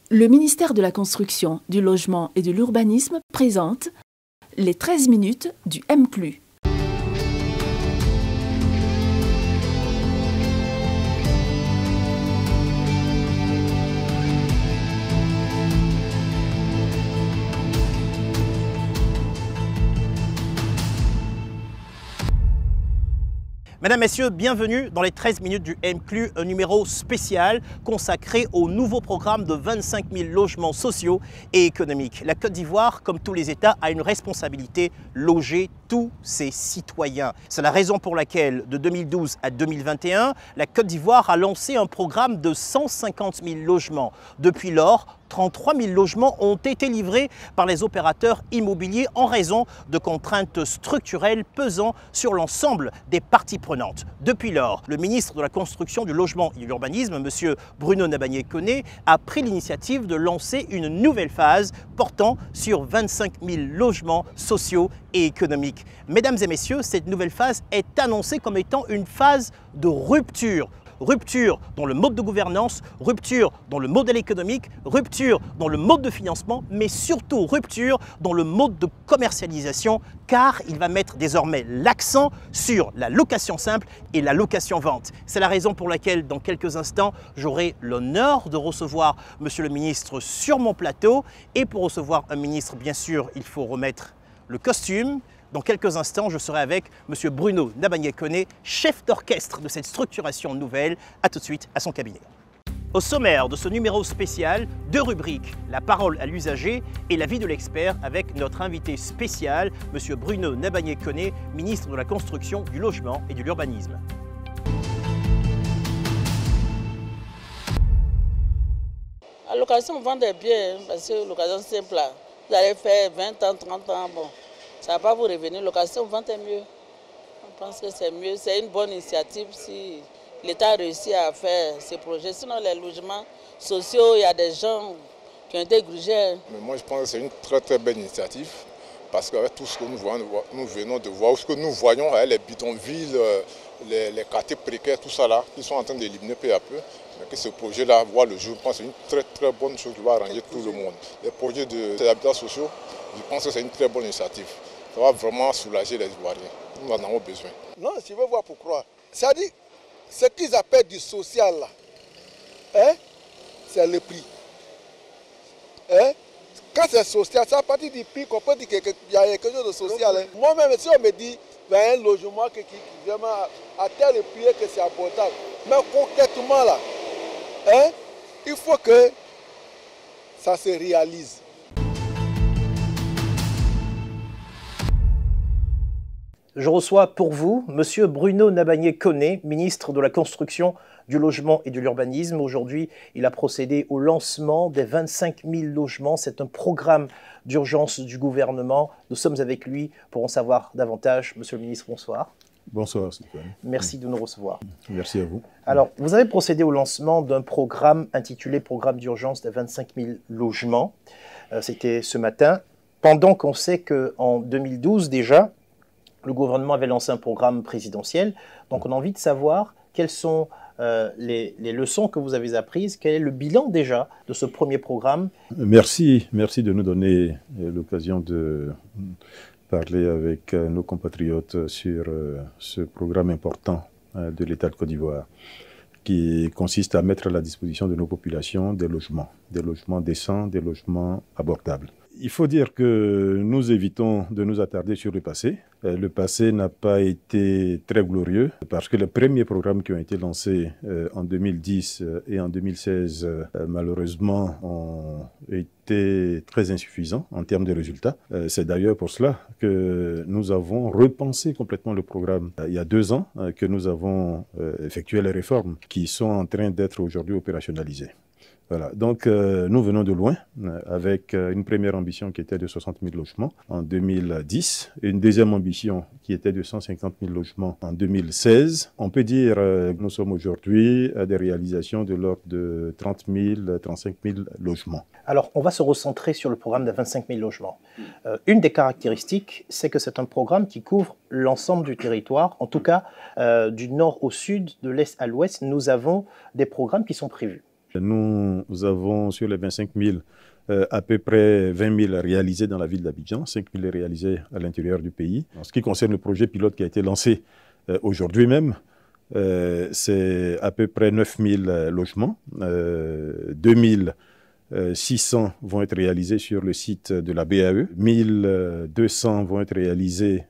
Le ministère de la Construction, du Logement et de l'Urbanisme présente les 13 minutes du MCLU. Mesdames, Messieurs, bienvenue dans les 13 minutes du MCLU, un numéro spécial consacré au nouveau programme de 25 000 logements sociaux et économiques. La Côte d'Ivoire, comme tous les États, a une responsabilité: loger tous ses citoyens. C'est la raison pour laquelle, de 2012 à 2021, la Côte d'Ivoire a lancé un programme de 150 000 logements. Depuis lors, 33 000 logements ont été livrés par les opérateurs immobiliers en raison de contraintes structurelles pesant sur l'ensemble des parties prenantes. Depuis lors, le ministre de la Construction, du Logement et de l'Urbanisme, M. Bruno Nabagné-Koné, a pris l'initiative de lancer une nouvelle phase portant sur 25 000 logements sociaux et économiques. Mesdames et messieurs, cette nouvelle phase est annoncée comme étant une phase de rupture. Rupture dans le mode de gouvernance, rupture dans le modèle économique, rupture dans le mode de financement, mais surtout rupture dans le mode de commercialisation, car il va mettre désormais l'accent sur la location simple et la location-vente. C'est la raison pour laquelle, dans quelques instants, j'aurai l'honneur de recevoir Monsieur le ministre sur mon plateau. Et pour recevoir un ministre, bien sûr, il faut remettre le costume. Dans quelques instants, je serai avec M. Bruno Nabagné-Koné, chef d'orchestre de cette structuration nouvelle. A tout de suite à son cabinet. Au sommaire de ce numéro spécial, deux rubriques: la parole à l'usager et l'avis de l'expert, avec notre invité spécial, M. Bruno Nabagné-Koné, ministre de la Construction, du Logement et de l'Urbanisme. La location vend des biens, parce que location simple, là, vous allez faire 20 ans, 30 ans, bon. Ça ne va pas vous revenir. Location vente est mieux. On pense que c'est mieux. C'est une bonne initiative si l'État réussit à faire ces projets. Sinon, les logements sociaux, il y a des gens qui ont été grugés. Mais moi, je pense que c'est une très très belle initiative. Parce qu'avec tout ce que nous voyons, nous venons de voir, ce que nous voyons, les bidonvilles, les quartiers précaires, tout ça là, qui sont en train d'éliminer peu à peu. Mais que ce projet-là voit le jour, je pense que c'est une très très bonne chose qui va arranger tout le monde. Les projets d'habitats sociaux, je pense que c'est une très bonne initiative. Ça va vraiment soulager les Ivoiriens. Nous en avons besoin. Non, je veux voir pourquoi. C'est-à-dire, ce qu'ils appellent du social là, hein, c'est le prix. Hein? Quand c'est social, c'est à partir du prix qu'on peut dire qu'il y a quelque chose de social. Hein. Moi-même, si on me dit un logement qui vraiment à tel prix que c'est abordable, mais concrètement là, hein, il faut que ça se réalise. Je reçois pour vous M. Bruno Nabagné-Koné, ministre de la Construction, du Logement et de l'Urbanisme. Aujourd'hui, il a procédé au lancement des 25 000 logements. C'est un programme d'urgence du gouvernement. Nous sommes avec lui pour en savoir davantage. Monsieur le ministre, bonsoir. Bonsoir, Stéphane. Merci de nous recevoir. Merci à vous. Alors, vous avez procédé au lancement d'un programme intitulé Programme d'urgence des 25 000 logements. C'était ce matin, pendant qu'on sait qu'en 2012 déjà, le gouvernement avait lancé un programme présidentiel. Donc, on a envie de savoir quelles sont les leçons que vous avez apprises, quel est le bilan déjà de ce premier programme. Merci de nous donner l'occasion de parler avec nos compatriotes sur ce programme important de l'État de Côte d'Ivoire, qui consiste à mettre à la disposition de nos populations des logements décents, des logements abordables. Il faut dire que nous évitons de nous attarder sur le passé. Le passé n'a pas été très glorieux parce que les premiers programmes qui ont été lancés en 2010 et en 2016, malheureusement, ont été très insuffisants en termes de résultats. C'est d'ailleurs pour cela que nous avons repensé complètement le programme il y a 2 ans, que nous avons effectué les réformes qui sont en train d'être aujourd'hui opérationnalisées. Voilà. Donc, nous venons de loin avec une première ambition qui était de 60 000 logements en 2010, une deuxième ambition qui était de 150 000 logements en 2016. On peut dire que nous sommes aujourd'hui à des réalisations de l'ordre de 30 000, 35 000 logements. Alors, on va se recentrer sur le programme de 25 000 logements. Une des caractéristiques, c'est que c'est un programme qui couvre l'ensemble du territoire, en tout cas du nord au sud, de l'est à l'ouest. Nous avons des programmes qui sont prévus. Nous avons sur les 25 000 à peu près 20 000 réalisés dans la ville d'Abidjan, 5 000 réalisés à l'intérieur du pays. En ce qui concerne le projet pilote qui a été lancé aujourd'hui même, c'est à peu près 9 000 logements. 2 600 vont être réalisés sur le site de la BAE. 1 200 vont être réalisés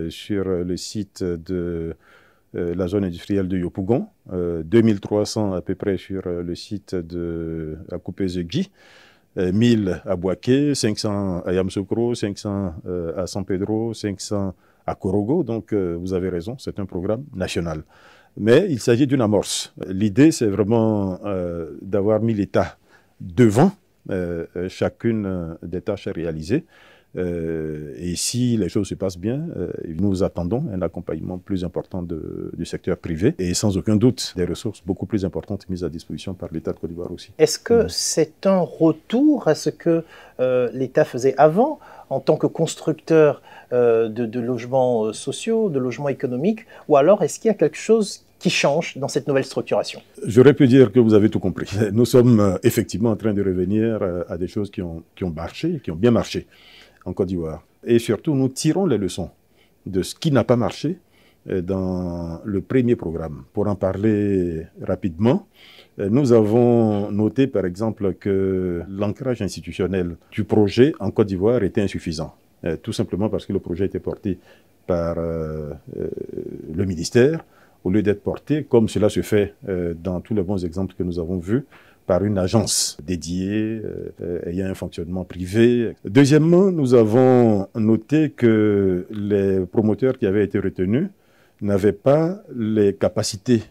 sur le site de la zone industrielle de Yopougon. 2 300 à peu près sur le site de Akupé-Zegui. 1000 à Bouaké, 500 à Yamoussoukro, 500 à San Pedro, 500 à Korogo. Donc, vous avez raison, c'est un programme national. Mais il s'agit d'une amorce. L'idée, c'est vraiment d'avoir mis l'État devant chacune des tâches à réaliser. Et si les choses se passent bien, nous attendons un accompagnement plus important du secteur privé et sans aucun doute des ressources beaucoup plus importantes mises à disposition par l'État de Côte d'Ivoire aussi. Est-ce que c'est un retour à ce que l'État faisait avant en tant que constructeur de logements sociaux, de logements économiques, ou alors est-ce qu'il y a quelque chose qui change dans cette nouvelle structuration? J'aurais pu dire que vous avez tout compris. Nous sommes effectivement en train de revenir à des choses qui ont marché, qui ont bien marché en Côte d'Ivoire. Et surtout, nous tirons les leçons de ce qui n'a pas marché dans le premier programme. Pour en parler rapidement, nous avons noté par exemple que l'ancrage institutionnel du projet en Côte d'Ivoire était insuffisant. Tout simplement parce que le projet était porté par le ministère, au lieu d'être porté, comme cela se fait dans tous les bons exemples que nous avons vus, par une agence dédiée, ayant un fonctionnement privé. Deuxièmement, nous avons noté que les promoteurs qui avaient été retenus n'avaient pas les capacités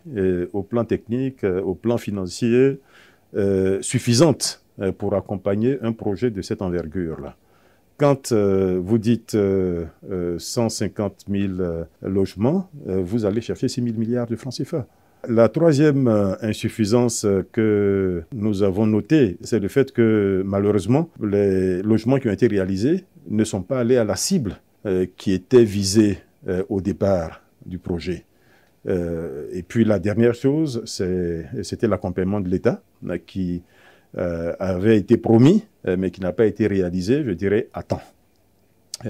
au plan technique, au plan financier, suffisantes pour accompagner un projet de cette envergure-là. Quand vous dites 150 000 logements, vous allez chercher 6 000 milliards de francs CFA. La troisième insuffisance que nous avons notée, c'est le fait que malheureusement, les logements qui ont été réalisés ne sont pas allés à la cible qui était visée au départ du projet. Et puis la dernière chose, c'était l'accompagnement de l'État qui avait été promis, mais qui n'a pas été réalisé, je dirais, à temps.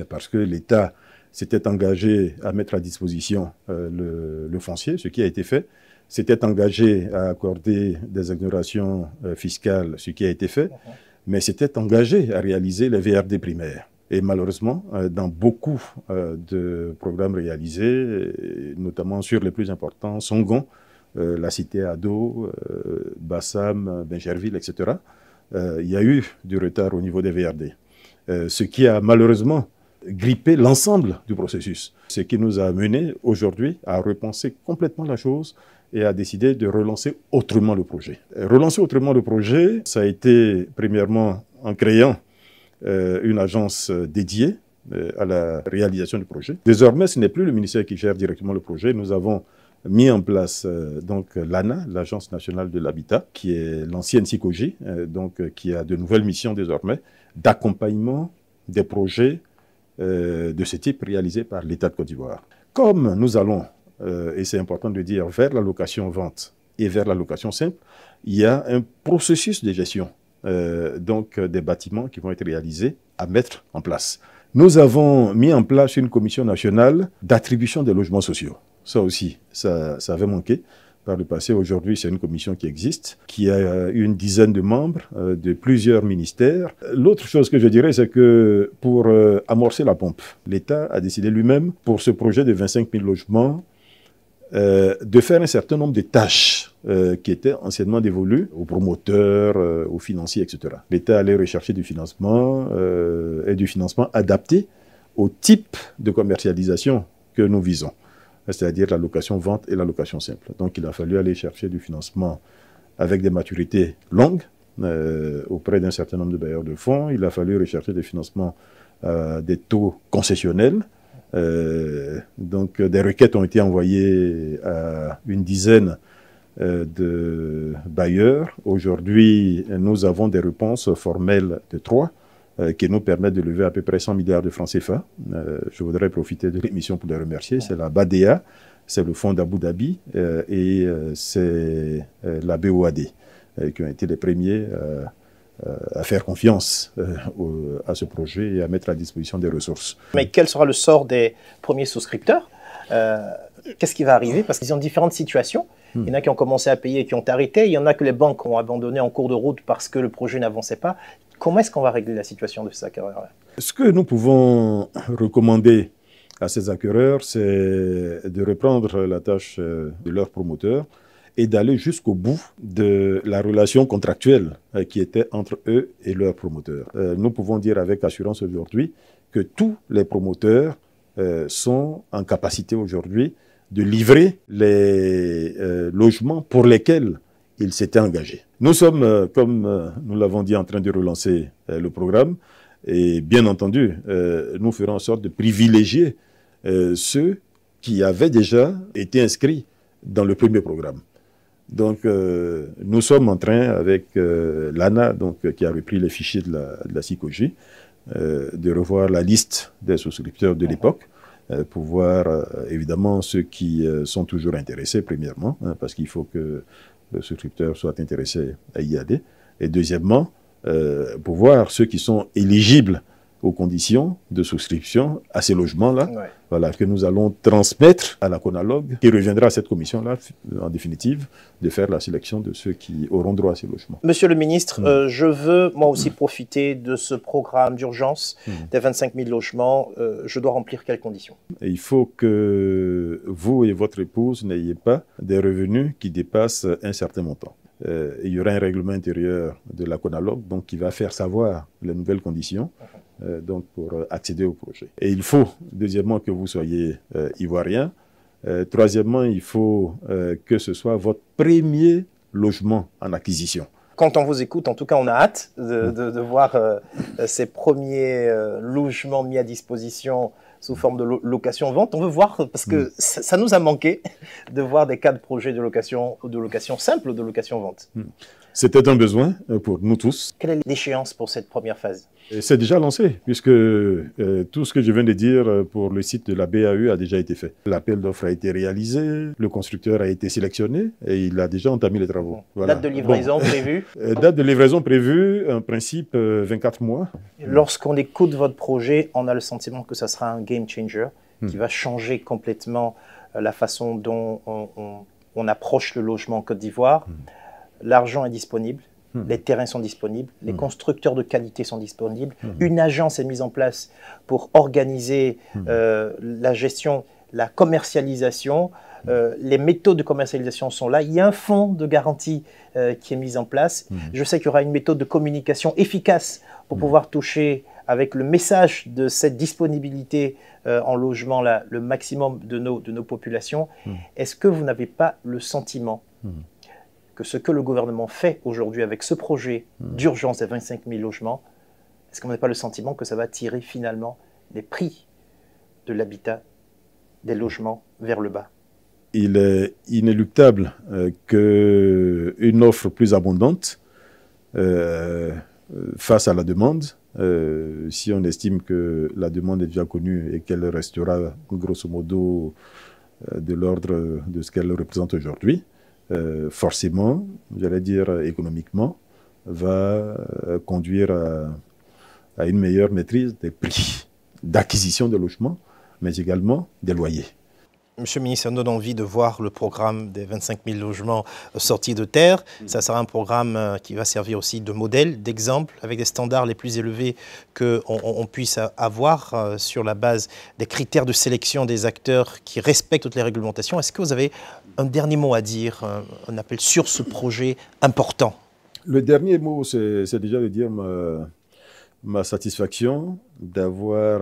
Parce que l'État s'était engagé à mettre à disposition le foncier, ce qui a été fait. S'était engagé à accorder des exonérations fiscales, ce qui a été fait, mais s'était engagé à réaliser les VRD primaires. Et malheureusement, dans beaucoup de programmes réalisés, notamment sur les plus importants, Songon, la cité Ado, Bassam, Bencherville, etc., il y a eu du retard au niveau des VRD. Ce qui a malheureusement grippé l'ensemble du processus. Ce qui nous a amené aujourd'hui à repenser complètement la chose et à décider de relancer autrement le projet. Relancer autrement le projet, ça a été premièrement en créant une agence dédiée à la réalisation du projet. Désormais, ce n'est plus le ministère qui gère directement le projet. Nous avons mis en place donc l'ANA, l'Agence nationale de l'habitat, qui est l'ancienne SICOGI, qui a de nouvelles missions désormais d'accompagnement des projets de ce type réalisés par l'État de Côte d'Ivoire. Comme nous allons, et c'est important de dire, vers la location-vente et vers la location simple, il y a un processus de gestion des bâtiments qui vont être réalisés à mettre en place. Nous avons mis en place une commission nationale d'attribution des logements sociaux. Ça aussi, ça avait manqué par le passé. Aujourd'hui, c'est une commission qui existe, qui a une dizaine de membres de plusieurs ministères. L'autre chose que je dirais, c'est que pour amorcer la pompe, l'État a décidé lui-même, pour ce projet de 25 000 logements, de faire un certain nombre de tâches qui étaient anciennement dévolues aux promoteurs, aux financiers, etc. L'État allait rechercher du financement et du financement adapté au type de commercialisation que nous visons, c'est-à-dire la location-vente et la location simple. Donc il a fallu aller chercher du financement avec des maturités longues auprès d'un certain nombre de bailleurs de fonds. Il a fallu rechercher des financements des taux concessionnels. Donc des requêtes ont été envoyées à une dizaine de bailleurs. Aujourd'hui, nous avons des réponses formelles de 3 qui nous permettent de lever à peu près 100 milliards de francs CFA. Je voudrais profiter de l'émission pour les remercier. C'est la BADEA, c'est le fonds d'Abu Dhabi et c'est la BOAD. qui ont été les premiers à faire confiance à ce projet et à mettre à disposition des ressources. Mais quel sera le sort des premiers souscripteurs? Qu'est-ce qui va arriver? Parce qu'ils ont différentes situations. Il y en a qui ont commencé à payer et qui ont arrêté. Il y en a que les banques ont abandonné en cours de route parce que le projet n'avançait pas. Comment est-ce qu'on va régler la situation de ces acquéreurs-là? Ce que nous pouvons recommander à ces acquéreurs, c'est de reprendre la tâche de leurs promoteurs et d'aller jusqu'au bout de la relation contractuelle qui était entre eux et leurs promoteurs. Nous pouvons dire avec assurance aujourd'hui que tous les promoteurs sont en capacité aujourd'hui de livrer les logements pour lesquels ils s'étaient engagés. Nous sommes, comme nous l'avons dit, en train de relancer le programme et bien entendu, nous ferons en sorte de privilégier ceux qui avaient déjà été inscrits dans le premier programme. Donc, nous sommes en train, avec l'ANA, qui a repris les fichiers de la SICOJ, de revoir la liste des souscripteurs de l'époque, pour voir évidemment ceux qui sont toujours intéressés, premièrement, parce qu'il faut que le souscripteur soit intéressé à y aller. Et deuxièmement, pour voir ceux qui sont éligibles aux conditions de souscription à ces logements-là, voilà, que nous allons transmettre à la CONALOG, qui reviendra à cette commission-là, en définitive, de faire la sélection de ceux qui auront droit à ces logements. Monsieur le ministre, je veux moi aussi profiter de ce programme d'urgence des 25 000 logements. Je dois remplir quelles conditions? Et il faut que vous et votre épouse n'ayez pas des revenus qui dépassent un certain montant. Il y aura un règlement intérieur de la CONALOG donc, qui va faire savoir les nouvelles conditions donc pour accéder au projet. Et il faut, deuxièmement, que vous soyez ivoirien. Troisièmement, il faut que ce soit votre premier logement en acquisition. Quand on vous écoute, en tout cas, on a hâte de voir ces premiers logements mis à disposition sous forme de location-vente. On veut voir, parce que ça nous a manqué, de voir des cas de projets de location simple ou de location-vente. C'était un besoin pour nous tous. Quelle est l'échéance pour cette première phase? C'est déjà lancé, puisque tout ce que je viens de dire pour le site de la BAE a déjà été fait. L'appel d'offres a été réalisé, le constructeur a été sélectionné et il a déjà entamé les travaux. Voilà. Date de livraison prévue? Date de livraison prévue, en principe 24 mois. Lorsqu'on écoute votre projet, on a le sentiment que ça sera un game changer qui va changer complètement la façon dont on approche le logement en Côte d'Ivoire. L'argent est disponible, les terrains sont disponibles, les constructeurs de qualité sont disponibles, une agence est mise en place pour organiser la gestion, la commercialisation, les méthodes de commercialisation sont là, il y a un fonds de garantie qui est mis en place. Je sais qu'il y aura une méthode de communication efficace pour pouvoir toucher avec le message de cette disponibilité en logement là, le maximum de nos populations. Est-ce que vous n'avez pas le sentiment que ce que le gouvernement fait aujourd'hui avec ce projet d'urgence des 25 000 logements, est-ce qu'on n'a pas le sentiment que ça va tirer finalement les prix de l'habitat, des logements vers le bas? Il est inéluctable qu'une offre plus abondante face à la demande, si on estime que la demande est déjà connue et qu'elle restera grosso modo de l'ordre de ce qu'elle représente aujourd'hui, forcément, j'allais dire économiquement, va conduire à une meilleure maîtrise des prix d'acquisition de logements, mais également des loyers. Monsieur le ministre, ça nous donne envie de voir le programme des 25 000 logements sortis de terre. Ça sera un programme qui va servir aussi de modèle, d'exemple, avec des standards les plus élevés qu'on puisse avoir sur la base des critères de sélection des acteurs qui respectent toutes les réglementations. Est-ce que vous avez un dernier mot à dire, un appel sur ce projet important? Le dernier mot, c'est déjà de dire ma satisfaction d'avoir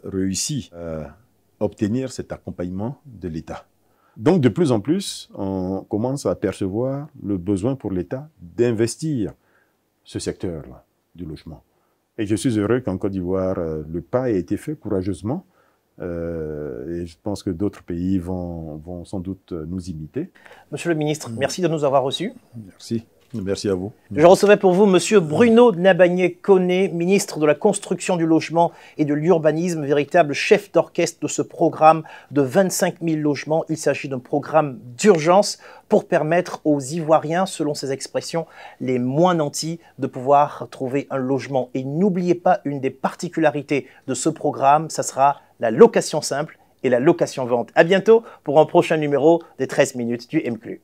réussi à obtenir cet accompagnement de l'État. Donc, de plus en plus, on commence à percevoir le besoin pour l'État d'investir ce secteur-là du logement. Et je suis heureux qu'en Côte d'Ivoire, le pas ait été fait courageusement. Et je pense que d'autres pays vont sans doute nous imiter. Monsieur le ministre, merci de nous avoir reçus. Merci. Merci à vous. Je recevais pour vous Monsieur Bruno Nabagné-Koné, ministre de la Construction, du Logement et de l'Urbanisme, véritable chef d'orchestre de ce programme de 25 000 logements. Il s'agit d'un programme d'urgence pour permettre aux Ivoiriens, selon ses expressions, les moins nantis, de pouvoir trouver un logement. Et n'oubliez pas une des particularités de ce programme, ça sera la location simple et la location-vente. À bientôt pour un prochain numéro des 13 minutes du MCLU.